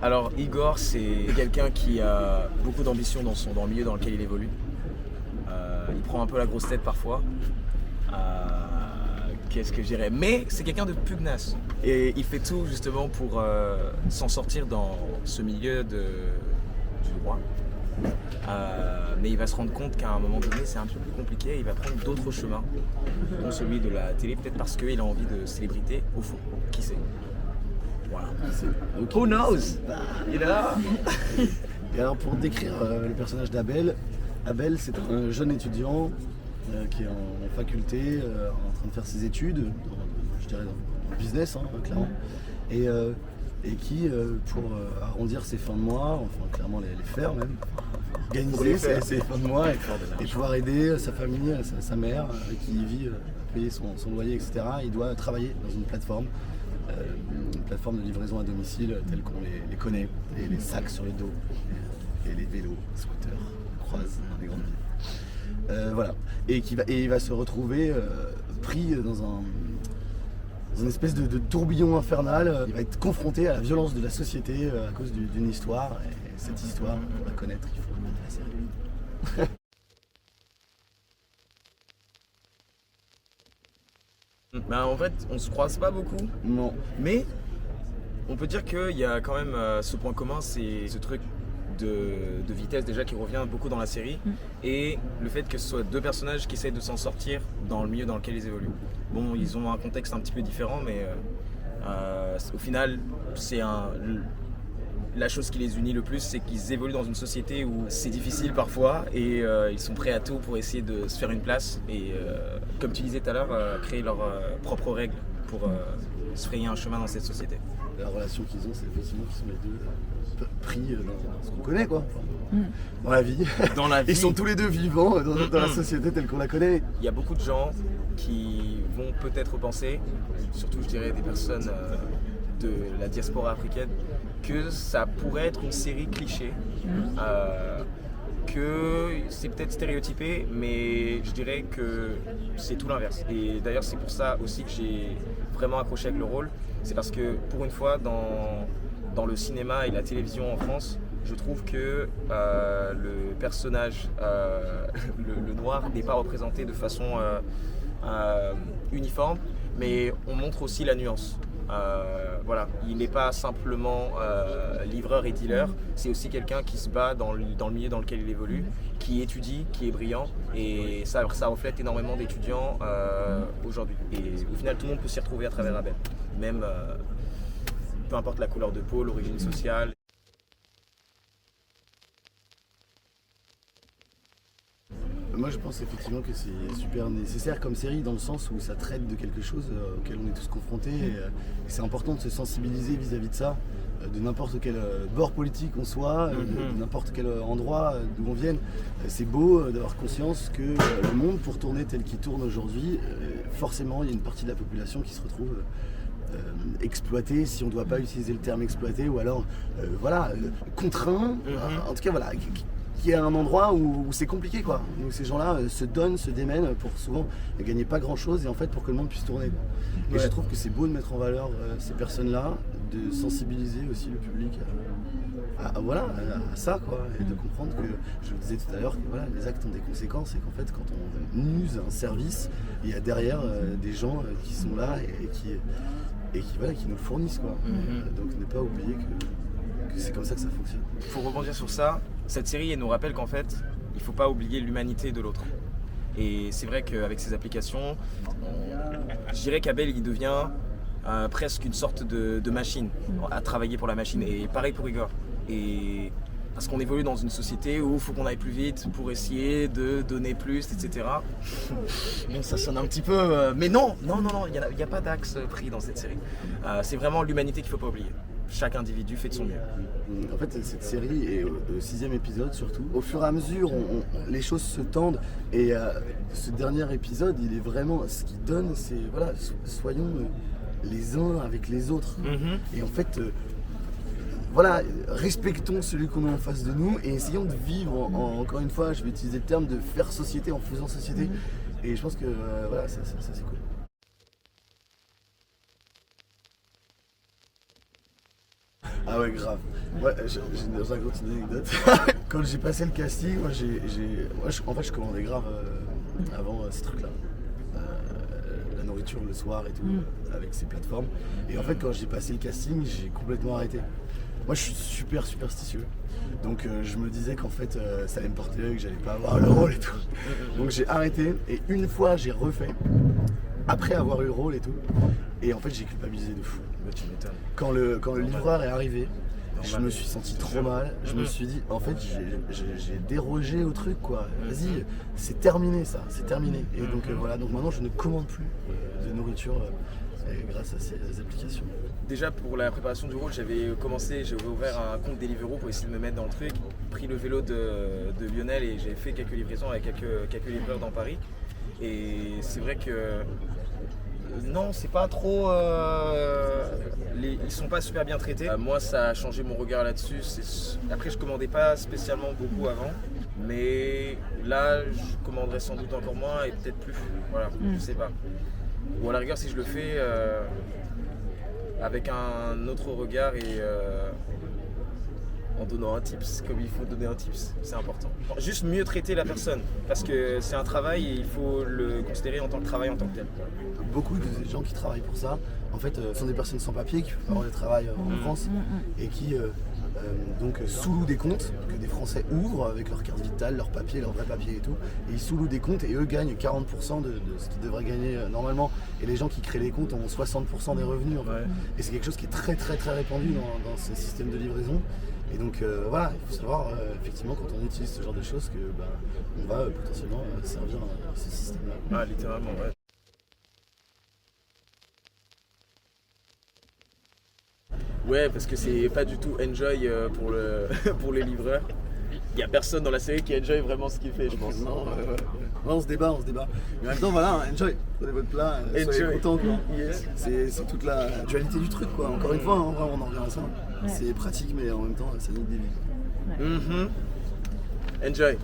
Alors Igor, c'est quelqu'un qui a beaucoup d'ambition dans le milieu dans lequel il évolue. Il prend un peu la grosse tête parfois. Qu'est-ce que je dirais? Mais c'est quelqu'un de pugnace. Et il fait tout justement pour s'en sortir dans ce milieu du droit. Mais il va se rendre compte qu'à un moment donné, c'est un peu plus compliqué. Il va prendre d'autres chemins, dont celui de la télé, peut-être parce qu'il a envie de célébrité, au fond. Qui sait? Voilà. Ok. Who knows? You know? Et alors pour décrire le personnage d'Abel, Abel c'est un jeune étudiant qui est en faculté, en train de faire ses études, je dirais dans le business clairement, et qui pour arrondir ses fins de mois, enfin clairement les faire même, organiser ses fins de mois et pouvoir aider sa famille, sa mère qui vit, payer son loyer, etc. Il doit travailler dans une plateforme de livraison à domicile telle qu'on les connaît, et les sacs sur le dos, et les vélos, les scooters, croisent dans les grandes villes. Voilà. Et il va se retrouver pris dans une espèce de tourbillon infernal. Il va être confronté à la violence de la société à cause d'une histoire, et cette histoire, pour la connaître, il faut regarder la série. Bah, en fait, on se croise pas beaucoup, Non. mais on peut dire qu'il y a quand même ce point commun, c'est ce truc de vitesse déjà qui revient beaucoup dans la série, et le fait que ce soit deux personnages qui essayent de s'en sortir dans le milieu dans lequel ils évoluent. Bon, ils ont un contexte un petit peu différent, mais au final, la chose qui les unit le plus, c'est qu'ils évoluent dans une société où c'est difficile parfois, et ils sont prêts à tout pour essayer de se faire une place et, comme tu disais tout à l'heure, créer leurs propres règles pour se frayer un chemin dans cette société. La relation qu'ils ont, c'est effectivement qu'ils sont les deux pris dans ce qu'on connaît, quoi. Dans la vie. Dans la vie. Ils sont tous les deux vivants dans la société telle qu'on la connaît. Il y a beaucoup de gens qui vont peut-être penser, surtout je dirais des personnes de la diaspora africaine, que ça pourrait être une série cliché, que c'est peut-être stéréotypé, mais je dirais que c'est tout l'inverse. Et d'ailleurs c'est pour ça aussi que j'ai vraiment accroché avec le rôle, c'est parce que pour une fois dans le cinéma et la télévision en France, je trouve que le personnage, le noir, n'est pas représenté de façon uniforme, mais on montre aussi la nuance. Voilà, il n'est pas simplement livreur et dealer, c'est aussi quelqu'un qui se bat dans le milieu dans lequel il évolue, qui étudie, qui est brillant, et ça reflète énormément d'étudiants aujourd'hui. Et au final, tout le monde peut s'y retrouver à travers Abel, même peu importe la couleur de peau, l'origine sociale. Moi je pense effectivement que c'est super nécessaire comme série dans le sens où ça traite de quelque chose auquel on est tous confrontés, et c'est important de se sensibiliser vis-à-vis de ça, de n'importe quel bord politique on soit, de n'importe quel endroit d'où on vienne. C'est beau d'avoir conscience que le monde pour tourner tel qu'il tourne aujourd'hui, forcément il y a une partie de la population qui se retrouve exploité, si on ne doit pas utiliser le terme exploité, ou alors contraint, en tout cas voilà, qui est un endroit où c'est compliqué, quoi. Donc ces gens-là se donnent, se démènent pour souvent ne gagner pas grand-chose, et en fait pour que le monde puisse tourner, quoi. Et je trouve que c'est beau de mettre en valeur ces personnes-là, de sensibiliser aussi le public à ça, quoi, et de comprendre que, je le disais tout à l'heure, que voilà, les actes ont des conséquences, et qu'en fait quand on use un service, il y a derrière des gens qui sont là et qui nous le fournissent, quoi. Donc ne pas oublier que c'est comme ça que ça fonctionne. Pour rebondir sur ça, cette série elle nous rappelle qu'en fait, il ne faut pas oublier l'humanité de l'autre. Et c'est vrai qu'avec ces applications, je dirais qu'Abel il devient presque une sorte de machine à travailler pour la machine. Et pareil pour Igor. Et parce qu'on évolue dans une société où il faut qu'on aille plus vite pour essayer de donner plus, etc. Bon, ça sonne un petit peu... mais non, il n'y a pas d'axe pris dans cette série. C'est vraiment l'humanité qu'il ne faut pas oublier. Chaque individu fait de son mieux. En fait, cette série, et au 6e épisode surtout, au fur et à mesure, les choses se tendent, et ce dernier épisode, il est vraiment... Ce qu'il donne, c'est, voilà, soyons les uns avec les autres. Et en fait... voilà, respectons celui qu'on a en face de nous, et essayons de vivre, encore une fois, je vais utiliser le terme de faire société en faisant société. Et je pense que voilà, ça c'est cool. Ah ouais, grave. Ouais, j'ai raconté une anecdote. Quand j'ai passé le casting, en fait, je commandais grave avant ces trucs-là. La nourriture le soir et tout, avec ces plateformes. Et en fait, quand j'ai passé le casting, j'ai complètement arrêté. Moi, je suis super superstitieux. Donc, je me disais qu'en fait, ça allait me porter l'œil, que j'allais pas avoir le rôle et tout. Donc, j'ai arrêté. Et une fois, j'ai refait. Après avoir eu le rôle et tout. Et en fait, j'ai culpabilisé de fou. Tu m'étonnes. Quand le livreur est arrivé, je me suis senti trop mal. Je me suis dit, en fait, j'ai dérogé au truc, quoi. Vas-y, c'est terminé ça, c'est terminé. Et donc voilà, donc maintenant je ne commande plus de nourriture grâce à ces applications. Déjà pour la préparation du rôle, j'avais ouvert un compte Deliveroo pour essayer de me mettre dans le truc, pris le vélo de Lionel et j'ai fait quelques livraisons avec quelques livreurs dans Paris. Et c'est vrai que non, c'est pas trop. Ils sont pas super bien traités. Moi, ça a changé mon regard là-dessus. Après, je commandais pas spécialement beaucoup avant, mais là, je commanderai sans doute encore moins et peut-être plus. Voilà, je sais pas. Ou à la rigueur, si je le fais avec un autre regard et en donnant un tips, comme il faut donner un tips, c'est important. Juste mieux traiter la personne, parce que c'est un travail et il faut le considérer en tant que travail en tant que tel. Beaucoup de gens qui travaillent pour ça, en fait, sont des personnes sans papier qui peuvent avoir des travails en France et qui donc sous-louent des comptes que des Français ouvrent avec leur carte vitale, leur papier, leur vrai papier et tout. Et ils sous-louent des comptes et eux gagnent 40% de ce qu'ils devraient gagner normalement. Et les gens qui créent les comptes ont 60% des revenus. En fait. Et c'est quelque chose qui est très très très répandu dans ce système de livraison. Et donc voilà, il faut savoir effectivement quand on utilise ce genre de choses que on va potentiellement servir ce système-là. Ah, littéralement, ouais. Ouais, parce que c'est pas du tout enjoy pour les livreurs. Il y a personne dans la série qui enjoy vraiment ce qu'il fait, je pense. Non, on se débat. Mais en même temps, voilà, enjoy. Prenez votre plat, soyez contents, quoi. Yes. C'est toute la dualité du truc, quoi. Encore une fois, en vrai, on en revient à ça. Ouais. C'est pratique, mais en même temps, ça nique des vies. Enjoy.